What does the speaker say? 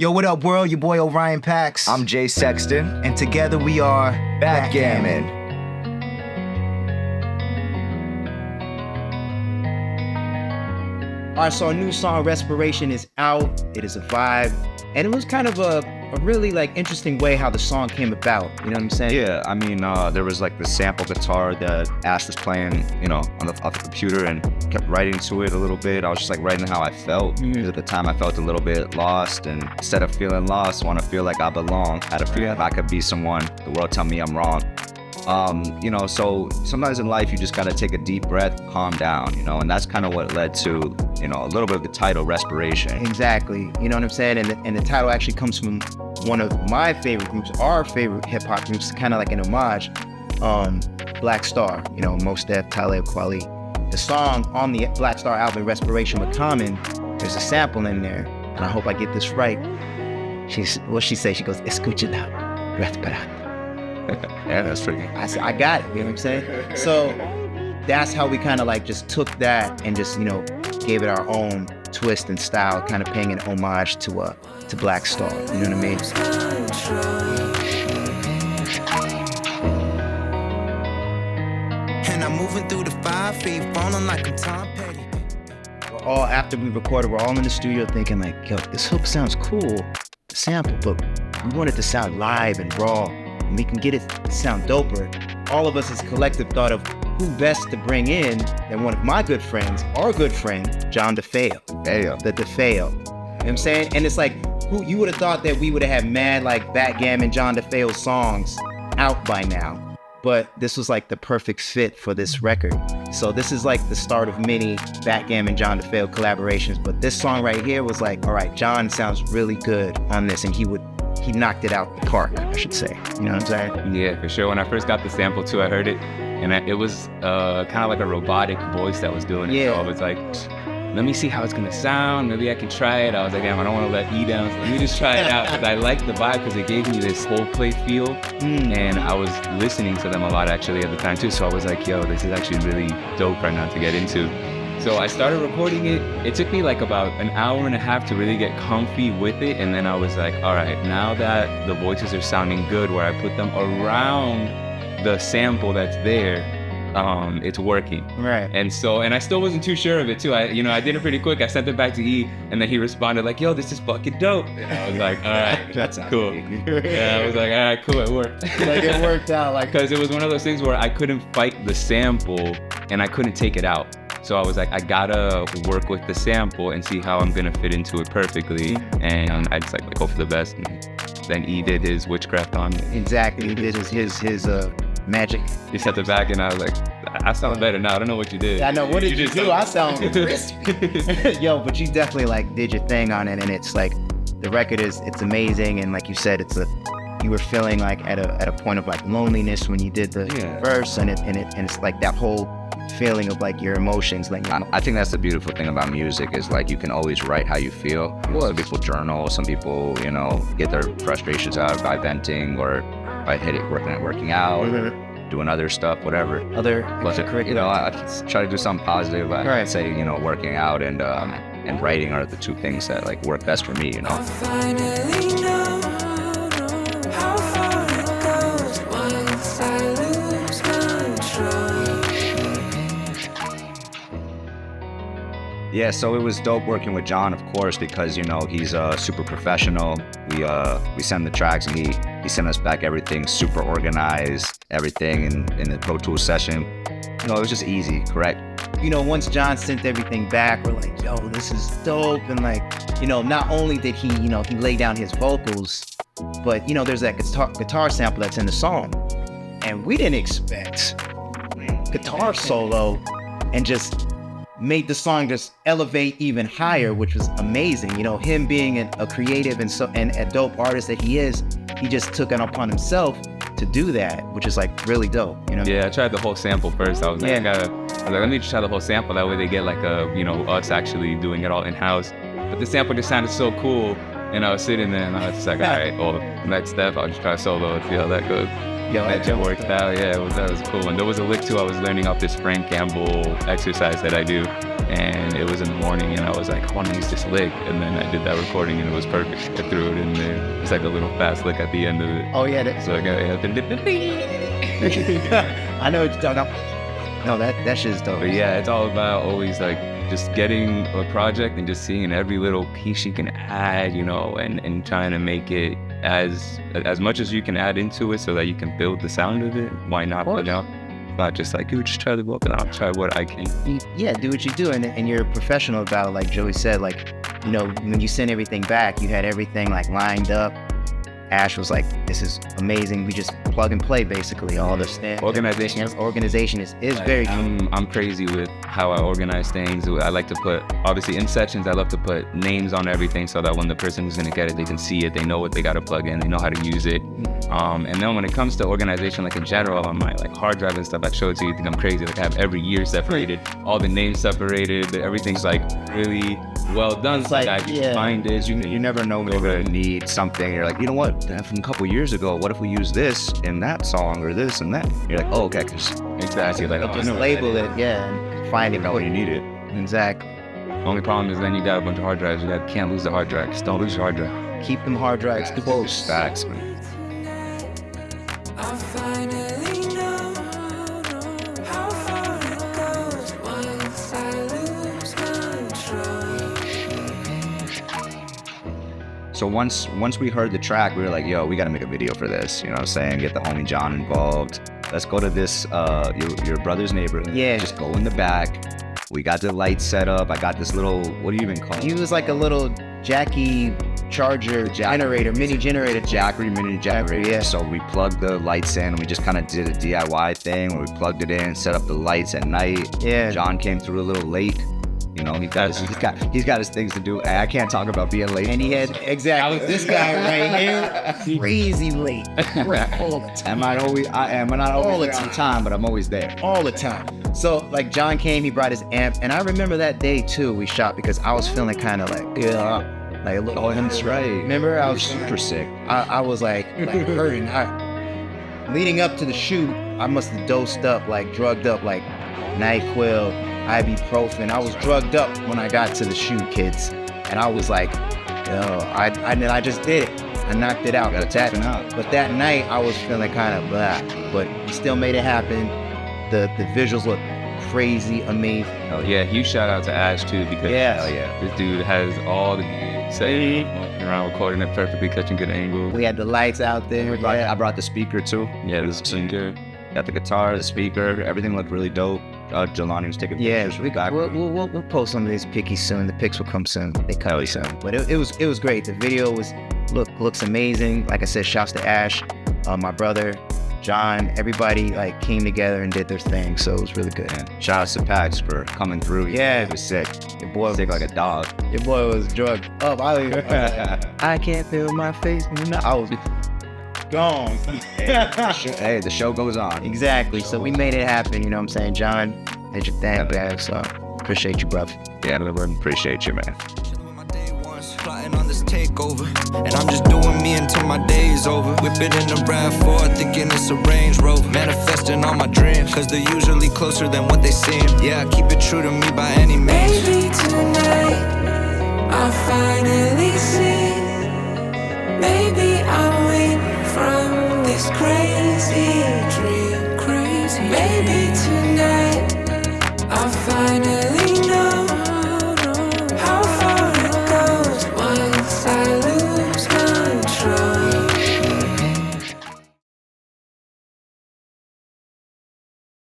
Yo, what up, world? Your boy Orion Paxx. I'm J Sexton. And together we are Bckgmn. All right, so our new song, Respiration, is out. It is a vibe. And it was kind of a really interesting way how the song came about. You know what I'm saying? Yeah, I mean, there was the sample guitar that Ash was playing, off the computer, and kept writing to it a little bit. I was just writing how I felt. Because at the time I felt a little bit lost, and instead of feeling lost, I want to feel like I belong. I had a feeling I could be someone. The world tell me I'm wrong. So sometimes in life you just gotta take a deep breath, calm down, and that's kind of what led to, a little bit of the title, Respiration. Exactly. You know what I'm saying? And the title actually comes from one of my favorite groups, our favorite hip hop groups, kind of like an homage, Black Star, Mos Def, Talib Kweli. The song on the Black Star album, Respiration with Common, there's a sample in there, and I hope I get this right. What she say? She goes, escúchala, respirar. Yeah, that's pretty good. I said, I got it, you know what I'm saying? So that's how we kind of just took that and just, gave it our own twist and style, kind of paying an homage to Black Star, you know what I mean? And I'm moving through the 5 feet, falling like I'm Tom Petty. All after we recorded, we're all in the studio thinking yo, this hook sounds cool, the sample, but we want it to sound live and raw. And we can get it to sound doper. All of us as a collective thought of who best to bring in than one of my good friends, our good friend, John Defeo. The Defeo. You know what I'm saying? And it's who you would have thought that we would have had mad Bckgmn, John Defeo songs out by now. But this was the perfect fit for this record. So this is the start of many Bckgmn, John Defeo collaborations. But this song right here was all right, John sounds really good on this, and he knocked it out the park, I should say. You know what I'm saying? Yeah, for sure. When I first got the sample too, I heard it, and it was kind of like a robotic voice that was doing it. Yeah. So I was let me see how it's gonna sound. Maybe I can try it. I was damn, I don't want to let E down. So let me just try it out, because I liked the vibe, because it gave me this Coldplay feel. And I was listening to them a lot actually at the time too. So I was yo, this is actually really dope right now to get into. So I started recording it. It took me about an hour and a half to really get comfy with it. And then I was all right, now that the voices are sounding good, where I put them around the sample that's there, it's working. Right. And I still wasn't too sure of it too. I did it pretty quick. I sent it back to E, and then he responded yo, this is fucking dope. And I was all right, that's cool. Yeah, I was all right, cool, it worked. It worked out. Because it was one of those things where I couldn't fight the sample, and I couldn't take it out. So I was I gotta work with the sample and see how I'm gonna fit into it perfectly. And I just hope for the best. And then E did his witchcraft on it. Exactly, he did his magic. He set the back, and I was I sound better now. I don't know what you did. I know, what did you do? I sound crispy. Yo, but you definitely did your thing on it, and it's the record it's amazing, and you said you were feeling at a point of loneliness when you did the verse, and it's that whole feeling of your emotions. I think that's the beautiful thing about music is you can always write how you feel. Some people journal, some people get their frustrations out by venting, or by working out, doing other stuff, whatever. I try to do something positive. I'd say working out and writing are the two things that work best for me. I finally know how far it goes once I lose control. Yeah, so it was dope working with John, of course, because he's super professional. We send the tracks, and he sent us back everything super organized, everything in the Pro Tools session. It was just easy, correct? Once John sent everything back, we're yo, this is dope. And not only did he lay down his vocals, but there's that guitar sample that's in the song, and we didn't expect guitar solo, and just made the song just elevate even higher, which was amazing. Him being a creative and a dope artist that he is, he just took it upon himself to do that, which is really dope. Yeah, I tried the whole sample first. I was let me just try the whole sample. That way they get us actually doing it all in house. But the sample just sounded so cool, and I was sitting there, and I was just all right, well, next step, I'll just try solo and see how that goes. Yo, That worked out. Yeah, that was cool. And there was a lick too. I was learning off this Frank Gamble exercise that I do, and it was in the morning, and I was like, I want to use this lick, and then I did that recording, and it was perfect. I threw it in there. It's like a little fast lick at the end of it. Oh yeah. That, So I got I know what you're talking about. No, that shit's dope. But yeah, it's all about always like just getting a project and just seeing every little piece you can add, you know, and trying to make it as much as you can add into it so that you can build the sound of it. Why not? You know, not just like, you just try the vocal, and I'll try what I can. Yeah, do what you do, and you're a professional about it. Like Joey said, like, you know, when you send everything back, you had everything like lined up. Ash was like, this is amazing. We just plug and play basically all the stuff. Organization is very good. I'm crazy with how I organize things. I like to put, obviously in sections, I love to put names on everything so that when the person who's gonna get it, they can see it, they know what they gotta plug in, they know how to use it. And then when it comes to organization, like in general, on my like hard drive and stuff, I show it to you, think I'm crazy. Like I have every year separated, all the names separated, everything's like really well done. It's like, I can yeah. find it. You never know when you're gonna need something. You're like, you know what? From a couple years ago, what if we use this in that song or this and that? You're like, oh, okay, Exactly. Like, Just label it, yeah, and find it. you know when you need it. Exactly. only problem is then you got a bunch of hard drives. You can't lose the hard drive. Just don't lose your hard drive. Keep them hard drives close. Facts, man. I finally know how far it goes once I lose control. So once we heard the track, we were like, yo, we gotta make a video for this. You know what I'm saying? Get the homie John involved. Let's go to this your brother's neighborhood. Yeah. Just go in the back. We got the lights set up. I got this little, what do you even call it? He was like a little Jackie charger generator, mini generator. Jackery mini generator. Yeah. So we plugged the lights in, and we just kind of did a DIY thing where we plugged it in, set up the lights at night. Yeah. John came through a little late. You know, he's got his things to do. I can't talk about being late. And he had exactly this guy right here, crazy late. All the time. I am not always All the there on time. time, but I'm always there. All the time. So like John came, he brought his amp, and I remember that day too. We shot because I was feeling kind of like a little. Oh, that's right. Remember, I was super sick. I was like hurting. Leading up to the shoot, I must have dosed up, like drugged up, like NyQuil, ibuprofen. I was drugged up when I got to the shoot, kids, and I was like, yo, I just did it. I knocked it out. But that night, I was feeling kind of blah, but we still made it happen. The visuals look crazy, amazing. Oh yeah, huge shout out to Ash too, because this dude has all the say walking around recording it perfectly, catching good angles. We had the lights out there. I brought the speaker too. Yeah, this is good. Got the guitar, the speaker, everything looked really dope. Jelani was taking pictures from the back. We'll post some of these pics soon. The pics will come soon. They come soon. But it was great. The video looks amazing. Like I said, shouts to Ash, my brother, John. Everybody like came together and did their thing. So it was really good. Shout out to Paxx for coming through. Yeah. He was sick. Your boy Sick like a dog. Your boy was drugged up. I can't feel my face. I was gone. Hey, the show goes on. Exactly. So we made it happen. You know what I'm saying? John, did your thing, man. So appreciate you, brother. Yeah, appreciate you, man. Plotting on this takeover, and I'm just doing me until my day's over. Whip it in the RAV4, thinking it's a Range Rover. Manifesting all my dreams, cause they're usually closer than what they seem. Yeah, I keep it true to me by any means. Maybe tonight I'll finally see